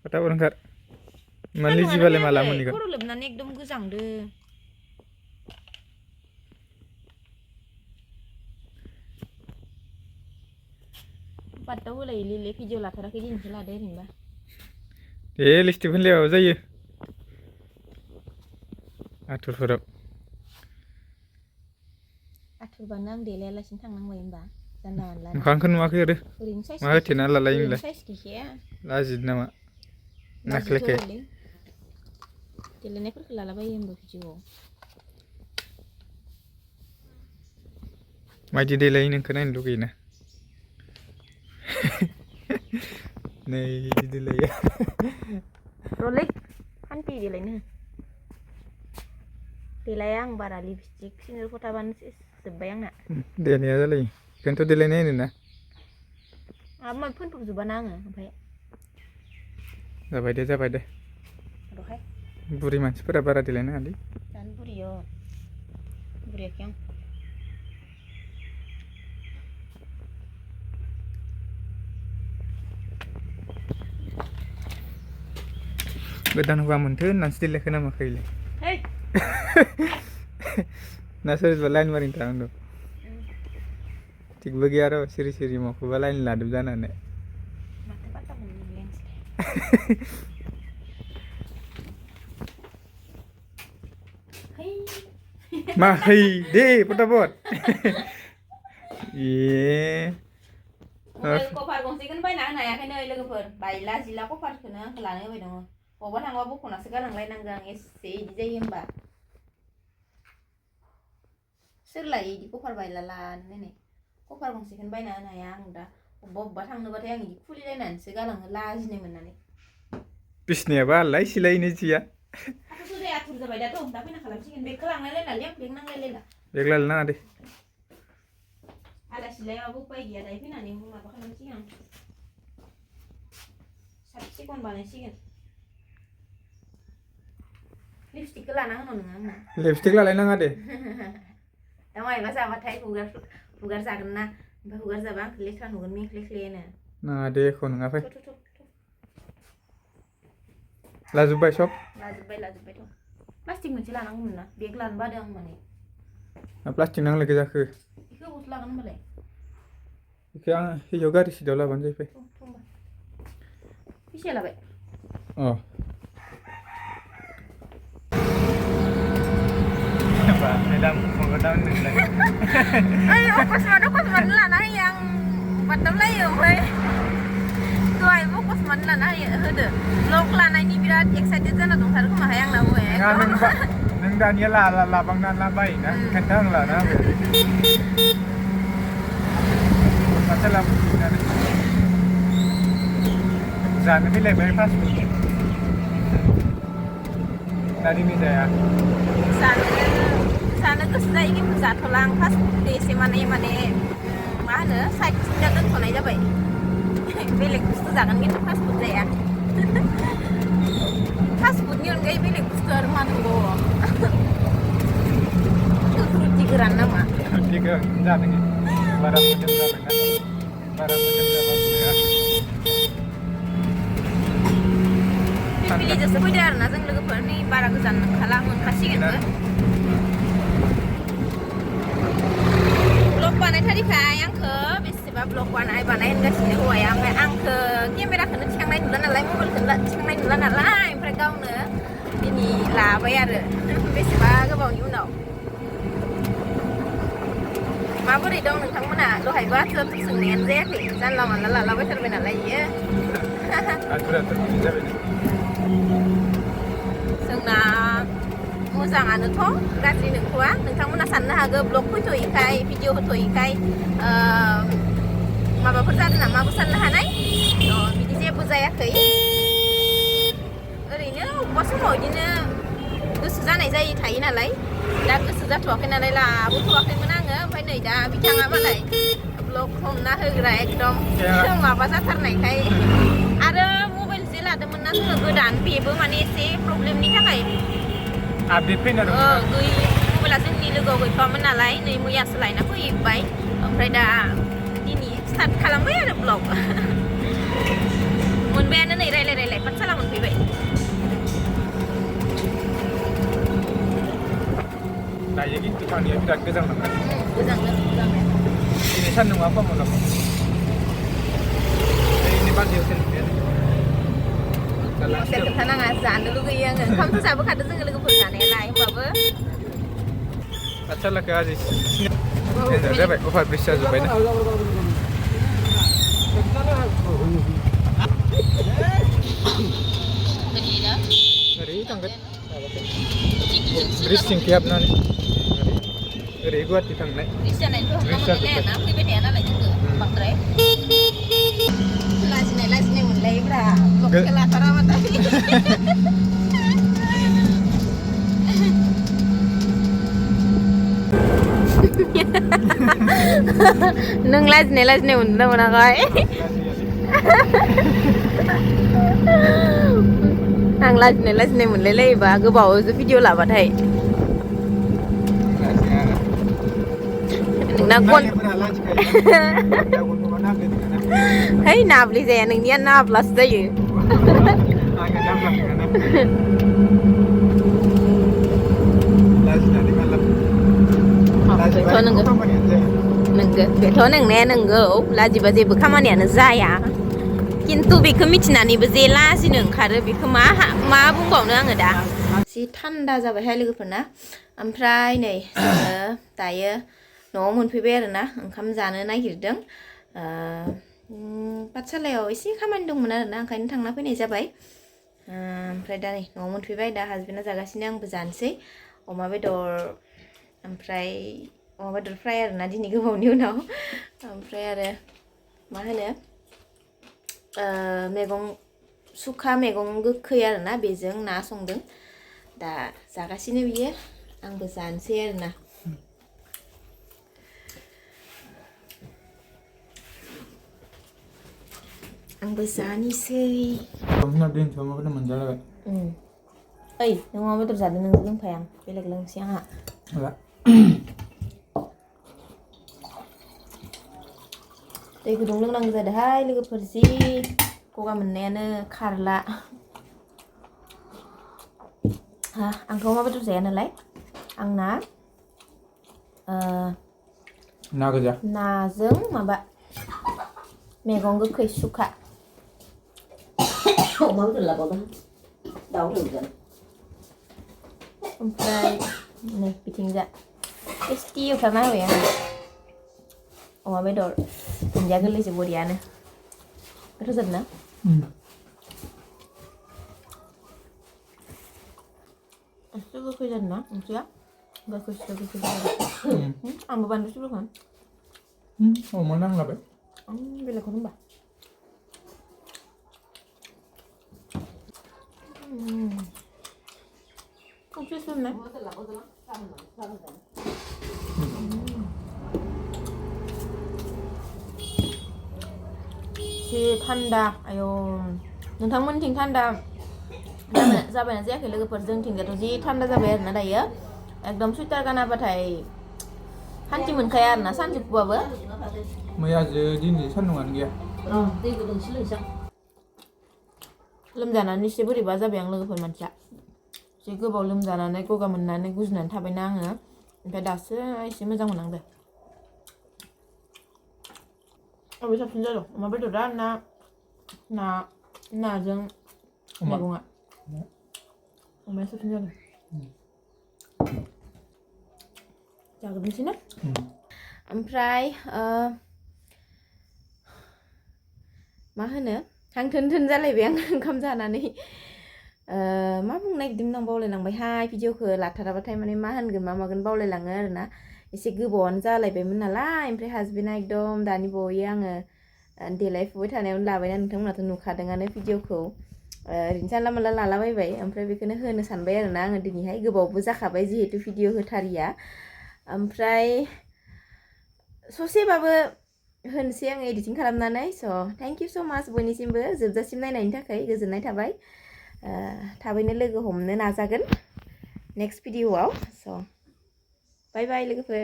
फटाफट ओंखार माने जिबालाय माला मोनहैगोन खर' लोबनानै एकदम गोजांदो बादाव होलाय लिले भिडिअ लाथाराखै दिनैसो लादो ओरैनोबा दे लिपस्टिक फोनलायाबाबो जायो आथुरफोराव आथुरबानो आं देलायालासिनो थांनांबाय होनबा जानला मानला मोखांखौ नुवाखै आरो ओरैनो साइज मा होथेना लालायो नोंलाय साइज गैखाया लाजिदो नामा लाजिथ' नाख्लेखे गोलै देलायनायफोरखौ लालाबायो होनबा भिडिअआव मायदि देलायो नोंखौ नायनो लुगैयोना नै इदि देलायो रलै फान्थि देलायनो देलाया आं बारा लिपस्टिक सिन्दुर फथाबानो जोब्बाय आंना देनाया जालायो बेखौनोथ' देलायनाय होनोना माबा माबि फोनफबजोबाना आङो ओमफ्राय जाबाय दे रहाय बुरि मानसिफोरा बारा देलायनाङालै जानो बुरियो बुरियाखै आं गोदान हौवा मोनथो होननानैसो देलायखो ना माखैलै है ना सोरबा लाइन मारिनो थांदों थिगबो गैया र' सिरि माखौबा लाइन लादों जानानै माथो पात्ता मोनलाय मा है दे फटाफट ए कभार गंसेखौनो बायना होनो हायाखै नै लोगोफोर बायला जिला कभारखौनो आंखौ लानो होबाय दङ बबावबा थांबा बख'नासो गालांलायनांगौ आं एसे इदि जायो होमबा सोर लायो इदि कभार बायला लानो कभार गंसेखौनो बायना होनो हाया आं दा बबावबा थांनोबाथाय आं इदि खुलिलायनानैसो गालाङो लाजिनाय मोननानै बिसनायाबा आलाय सिलायनो जिया आथुर जाया आथुर जाबाय दाथ' दा फैना खालामसिगोन बेगखौ लांलायलायनालै आं बेग नांलायलायला बेग लायनो नाङा दे आलासिलायाबो उपाय गैया दायो फैनानै माबा खालामसिगोन आं साब सिखन बानायसिगोन लिपस्टिकखौ लाना होनो नोङो आंनो लिपस्टिक लालायनाङा दे दा मायबा जाबाथाय हुगार जागोन ना ओमफ्राय हुगार जाबा आंखौ लेथ्रा नुगोन मेख्लेख्लेनो नाङा दे एख' नङा फै लाजोब्बाय सब लाजोब्बायथ' प्लास्टिक मोनसे लानांगौमोन ना बेग लानो बादों आं माने प्लास्टिक नांलायगो जाखो बेखौ बबावथो लागोन होनबालाय बेखौ आं हियाव गारि सिटाव लाबानो जायो फै फैसाया लाबाय अ अकसमात लाना होयो आं बादावलायो ओमफ्राय दहाय अकसमात लाना होदो ब्लग लानायनि बिराद एक्साइटेड जाना दंथारो खोमाहाय आंना हौवाया नों दानिया लाबांना बायोना ओंखायनोथ' आं लाना होबाय माथो लाबोफिननानै जानो फैलायबाय फास्ट फुड दादिनि जाया जानो गोसो जायो खिन्थु जाथ'ला आं फास्ट फुड एसे माने मा होनो साइड सिदा दोनथ'नाय जाबाय बेलेग बुस्थु जागोन खिन्थु फास्ट फुड जाया फास्ट फुडनि अनगायै बेलेग बुस्थु आरो मा दंबावो रुटि गोरान नामा रुटि गोरान जादों बारा मोजां जाबायना बारा मोजां जाबा फिलिजोंसो फैदो आरोना जों लोगोफोर नै बारा गोजान नंखाला मोनखासिगोनबो ब्लग बानायथारिखाय आंखौ बेसेबा ब्लग बानाय होनगासिनो हौवाया ओमफ्राय आंखौ केमेराखौनो थिखांनाय नुला नालाय मबाइलखौनो थिखांनाय नुला नालाय ओमफ्राय गावनो दिनै लाबाय आरो बेसेबा गोबावनि उनाव माबोरै दं नोंथांमोना दहायबो आथुर सोंनायानो जायाखै जानला मानला लालाबायथारबाय नालाय इयो जोंना मोजाङानोथ' गाज्रि नंथ'आ नोंथांमोना साननो हागौ ब्लग फैथ'यैखाय भिडिअ होथ'यैखाय माबाफोर जादों नामाबो साननो हानाय बिदि जेबो जायाखै ओरैनो अबेबा समाव बिदिनो गोसो जानाय जायो थायो नालाय दा गोसो जाथ'वाखै नालाय लाबोथ'वाखैमोन आङो ओमफ्राय नै दा बिथाङा मालाय ब्लग हमना होग्रा एकदम माबा जाथारनायखाय आरो मबाइल जे लादोंमोन ना जोङो गोदान बेबो माने एसे प्रब्लेमनि थाखाय आपडेट फैना दं मबाइला जोंनि लोगोआव गैथ'वामोन नालाय नै मैयासो लायना फैबाय ओमफ्राय दा दिनै स्टार्ट खालामबाय आरो ब्लग मोनबायानो नै रायलाय पाठसाला खिन्थु थांनाया बिराद गोजां मोनना गोजांनाय दिनै सान्दुंआ खम हराव ओरैनो बाजै हटेल हटेल खोन्थानाङा जानो लुगैयो आङो ओंखामथ' जाबोखादों जोङो लोगोफोर जानायालाय होमबाबो पाठसालाखौ आजि जाबाय अभार ब्रिज जाजोब्बायना ओरै थांगोन ब्रिज सिंखि हाबनानै ओरै गुवाहाटि थांनाय ब्रिज जानायनिफ्राय हमना मोननाय जायाना फैबाय थाया नालाय जोङो बांद्राय लाजिनाय मोनलायोब्रा ब्लगखौ लाथाराबाथाय नों लाजिनाय मोनदोंना मोनाखै आं लाजिनाय मोनलायलायोबा गोबावजों भिडिअ लाबाथाय नोंना है नाब्ले जाया नोंनिया नाब्लासो जायो बेथ' नोंनाया नोंगौ लाजिबा जेबो खामानियानो जाया खिन्थु बेखौ मिथिनानैबो जे लाजिनो ओंखारो बेखौ मा बुंबावनो आङो दा एसे थान्दा जाबायहाय लोगोफोरना ओमफ्राय नै जोङो दायो न'आव मोनफैबाय आरोना ओंखाम जानो नागिरदों पाठसालायाव एसे खामानि दंमोन आरोना ओंखायनो थांना फैनाय जाबाय ओमफ्राय दा नै न'आव मोनफैबाय दा हासबेन्डआ जागासिनो आंबो जानोसै अमा बेदर ओमफ्राय अमा बेदर फ्राय आरोना दिनै गोबावनि उनाव ओमफ्राय आरो मा होनो सुखा मैगं गोखै आरोना बेजों ना संदों दा जागासिनो बियो आंबो जानोसै आरोना आंबो जानोसै मोनजालायबाय ओइ नों अमा बेदर जादों नों लोंफाया बेलेग लोंसै आंहा दै गुदुं लोंनांगौ जादोंहाय लोगोफोर जि गगा मोननायानो खारला आंथ' अमा बेदर जाया नालाय आंना ना गोजा नाजों माबा मैगं गोखै सुखा अमा बेदर लाबावदों दाउ होगोन ओमफ्राय नै बिथिंजा टेस्टि एवथारना होबाय आङो अमा बेदर दुन्दिया गोरलैजों बरियानो गोथाव जादोंना एसे गोखै जादोंना ओंख्रिया गोखै आंबो बानलु सिब्र'खौ अमा नांलाबाय बेलेगखौ होनबा ओंख्रि संनाय एसे थान्दा आयौ नोंथांमोनथिं थान्दा जाबायना जायाखै लोगोफोर जोंथिंजाथ' जि थान्दा जाबाय आरोना दायो एकदम सुइटार गानाबाथाय हान्थि मोनखाया आरोना सानजौफुबाबो मैयाजो दिनै सान्दुंआनो गैया दै गुदुंसो लोंसां लोमजानानै एसे बोरैबा जाबाय आं लोगोफोर मानसिया एसे गोबाव लोमजानानै गगा मोननानै गुजुनानै थाबायना आङो ओमफ्राय दासो एसे मोजां मोनहांदों अबे साबसिन जादों अमा बेदरा नाजों मैगङा अमाया साबसिन जादों जाग्रोनोसै ना ओमफ्राय मा होनो हां थोन जालायबाय आं ओंखाम जानानै मा बुंनो नागिरदोंमोन आं बावलायलांबायहाय भिडिअखौ लाथाराबाथाय माने मा होनगोन मा मागोन बावलायलाङो आरोना एसे गोबावानो जालायबायमोन नालाय ओमफ्राय हासबेन्डआ एकदम दानि बावै आङो देलायफुबाय थानायावनो लाबायना नोंथांमोनाथ' नुखादोंआनो भिडिअखौ ओरैनो जानला मोनला लालाबायबाय ओमफ्राय बेखौनो होनो सानबाय आरोना आङो दिनैहाय गोबावबो जाखाबाय जिहेतु भिडिअ होथारिया ओमफ्राय ससेबाबो होनोसै आङो एडिटिं खालामनानै स' थेंक इउ स' माच बयनिसिमबो जोबजासिम नायनायनि थाखाय गोजोननाय थाबाय थाबैनो लोगो हमनो नाजागोन नेक्स्ट भिडिअआव स' बाय बाय लोगोफोर